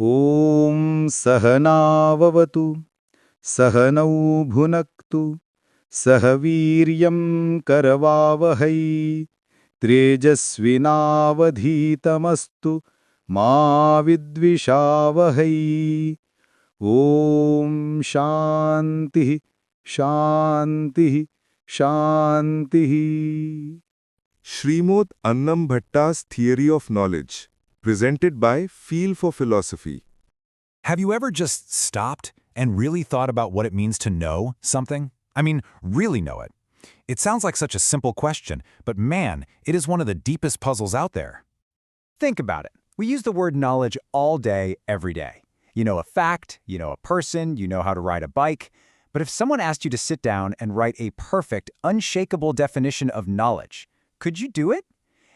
ॐ सहनाववतु सहनौ भुनक्तु सह वीर्यं करवावहै तेजस्विनावधीतमस्तु मा विद्विषावहै ॐ शान्तिः शान्तिः शान्तिः. Srimat Annambhaṭṭa's Theory of Knowledge, presented by Feel for Philosophy. Have you ever just stopped and really thought about what it means to know something? I mean, really know it. It sounds like such a simple question, but man, it is one of the deepest puzzles out there. Think about it. We use the word knowledge all day, every day. You know a fact, you know a person, you know how to ride a bike. But if someone asked you to sit down and write a perfect, unshakable definition of knowledge, could you do it?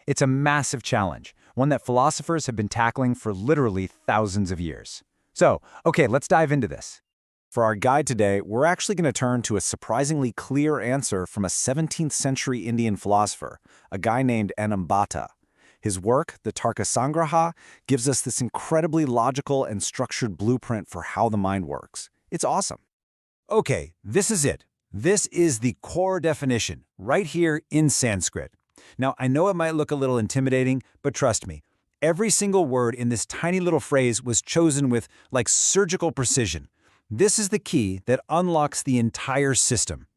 It's a massive challenge, one that philosophers have been tackling for literally thousands of years. So, okay, let's dive into this. For our guide today, we're actually going to turn to a surprisingly clear answer from a 17th century Indian philosopher, a guy named Annambhaṭṭa. His work, the Tarkasaṅgraha, gives us this incredibly logical and structured blueprint for how the mind works. It's awesome. Okay, this is it. This is the core definition, right here in Sanskrit. Now, I know it might look a little intimidating, but trust me, every single word in this tiny little phrase was chosen with, like, surgical precision. This is the key that unlocks the entire system.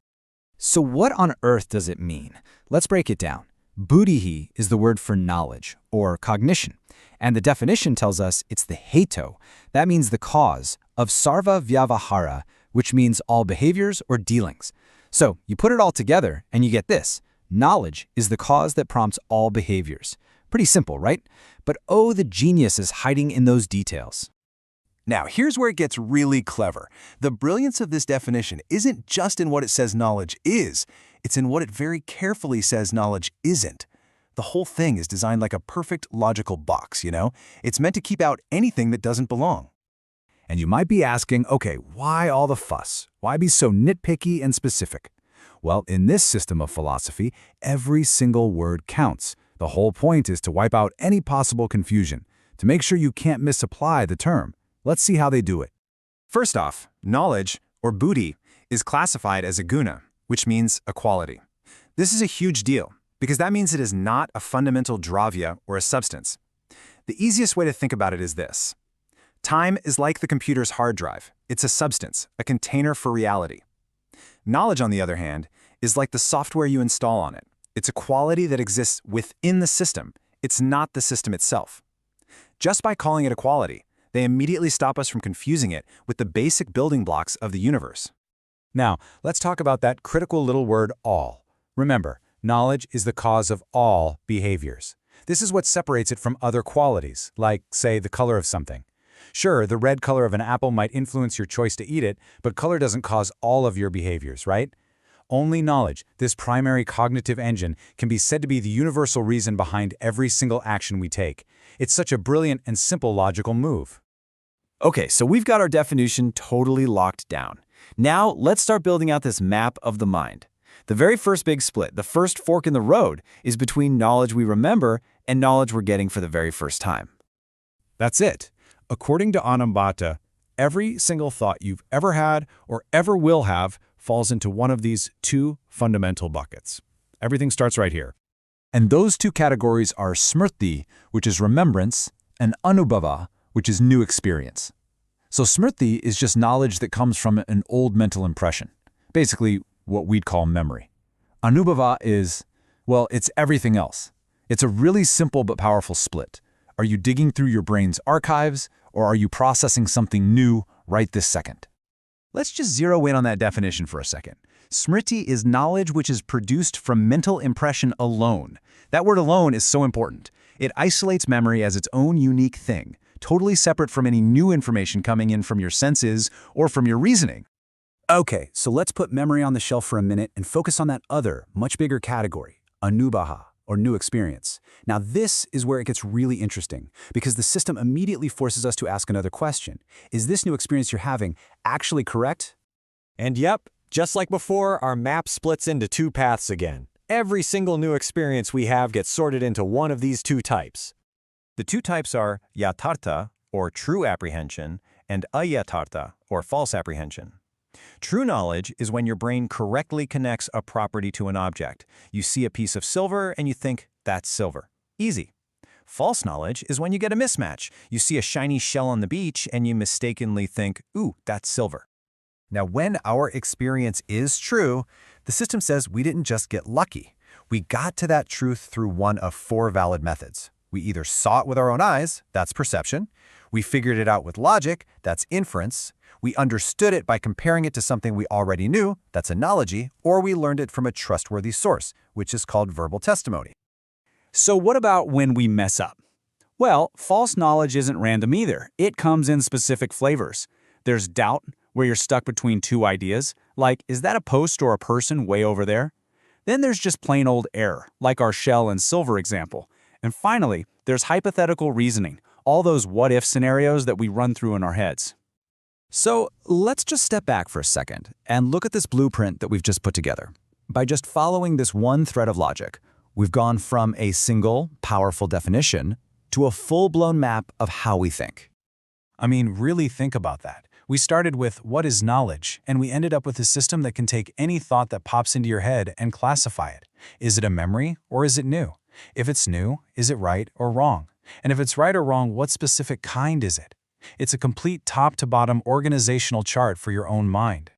So what on earth does it mean? Let's break it down. Buddhiḥ is the word for knowledge, or cognition, and the definition tells us it's the hetu, that means the cause, of sarvavyavahāra, which means all behaviors or dealings. So you put it all together and you get this. Knowledge is the cause that prompts all behaviors. Pretty simple, right? But oh, the genius is hiding in those details. Now, here's where it gets really clever. The brilliance of this definition isn't just in what it says knowledge is, it's in what it very carefully says knowledge isn't. The whole thing is designed like a perfect logical box, you know? It's meant to keep out anything that doesn't belong. And you might be asking, okay, why all the fuss? Why be so nitpicky and specific? Well, in this system of philosophy, every single word counts. The whole point is to wipe out any possible confusion, to make sure you can't misapply the term. Let's see how they do it. First off, knowledge, or buddhi, is classified as a guna, which means a quality. This is a huge deal, because that means it is not a fundamental dravya or a substance. The easiest way to think about it is this. Time is like the computer's hard drive. It's a substance, a container for reality. Knowledge, on the other hand, is like the software you install on it. It's a quality that exists within the system. It's not the system itself. Just by calling it a quality, they immediately stop us from confusing it with the basic building blocks of the universe. Now, let's talk about that critical little word all. Remember, knowledge is the cause of all behaviors. This is what separates it from other qualities, like, say, the color of something. Sure, the red color of an apple might influence your choice to eat it, but color doesn't cause all of your behaviors, right? Only knowledge, this primary cognitive engine, can be said to be the universal reason behind every single action we take. It's such a brilliant and simple logical move. Okay, so we've got our definition totally locked down. Now, let's start building out this map of the mind. The very first big split, the first fork in the road, is between knowledge we remember and knowledge we're getting for the very first time. That's it. According to Annambhaṭṭa, every single thought you've ever had or ever will have falls into one of these two fundamental buckets. Everything starts right here. And those two categories are smriti, which is remembrance, and anubhava, which is new experience. So smriti is just knowledge that comes from an old mental impression, basically what we'd call memory. Anubhava is, well, it's everything else. It's a really simple but powerful split. Are you digging through your brain's archives, or are you processing something new right this second? Let's just zero in on that definition for a second. Smriti is knowledge which is produced from mental impression alone. That word alone is so important. It isolates memory as its own unique thing, totally separate from any new information coming in from your senses or from your reasoning. Okay, so let's put memory on the shelf for a minute and focus on that other, much bigger category, anubhava, or new experience. Now this is where it gets really interesting, because the system immediately forces us to ask another question. Is this new experience you're having actually correct? And yep, just like before, our map splits into two paths again. Every single new experience we have gets sorted into one of these two types. The two types are yathartha, or true apprehension, and ayatartha, or false apprehension. True knowledge is when your brain correctly connects a property to an object. You see a piece of silver and you think, that's silver. Easy. False knowledge is when you get a mismatch. You see a shiny shell on the beach and you mistakenly think, ooh, that's silver. Now, when our experience is true, the system says we didn't just get lucky. We got to that truth through one of 4 valid methods. We either saw it with our own eyes, that's perception. We figured it out with logic, that's inference. We understood it by comparing it to something we already knew, that's analogy, or we learned it from a trustworthy source, which is called verbal testimony. So what about when we mess up? Well, false knowledge isn't random either. It comes in specific flavors. There's doubt, where you're stuck between 2 ideas, like, is that a post or a person way over there? Then there's just plain old error, like our shell and silver example. And finally, there's hypothetical reasoning, all those what-if scenarios that we run through in our heads. So let's just step back for a second and look at this blueprint that we've just put together. By just following this one thread of logic, we've gone from a single, powerful definition to a full-blown map of how we think. I mean, really think about that. We started with what is knowledge, and we ended up with a system that can take any thought that pops into your head and classify it. Is it a memory or is it new? If it's new, is it right or wrong? And if it's right or wrong, what specific kind is it? It's a complete top-to-bottom organizational chart for your own mind.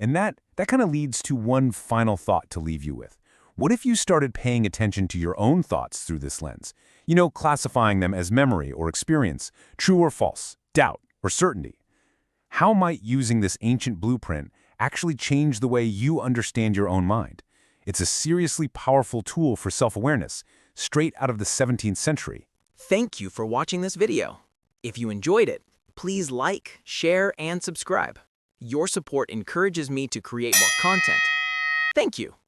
And that kind of leads to one final thought to leave you with. What if you started paying attention to your own thoughts through this lens? You know, classifying them as memory or experience, true or false, doubt or certainty. How might using this ancient blueprint actually change the way you understand your own mind? It's a seriously powerful tool for self-awareness, straight out of the 17th century. Thank you for watching this video. If you enjoyed it, please like, share, and subscribe. Your support encourages me to create more content. Thank you.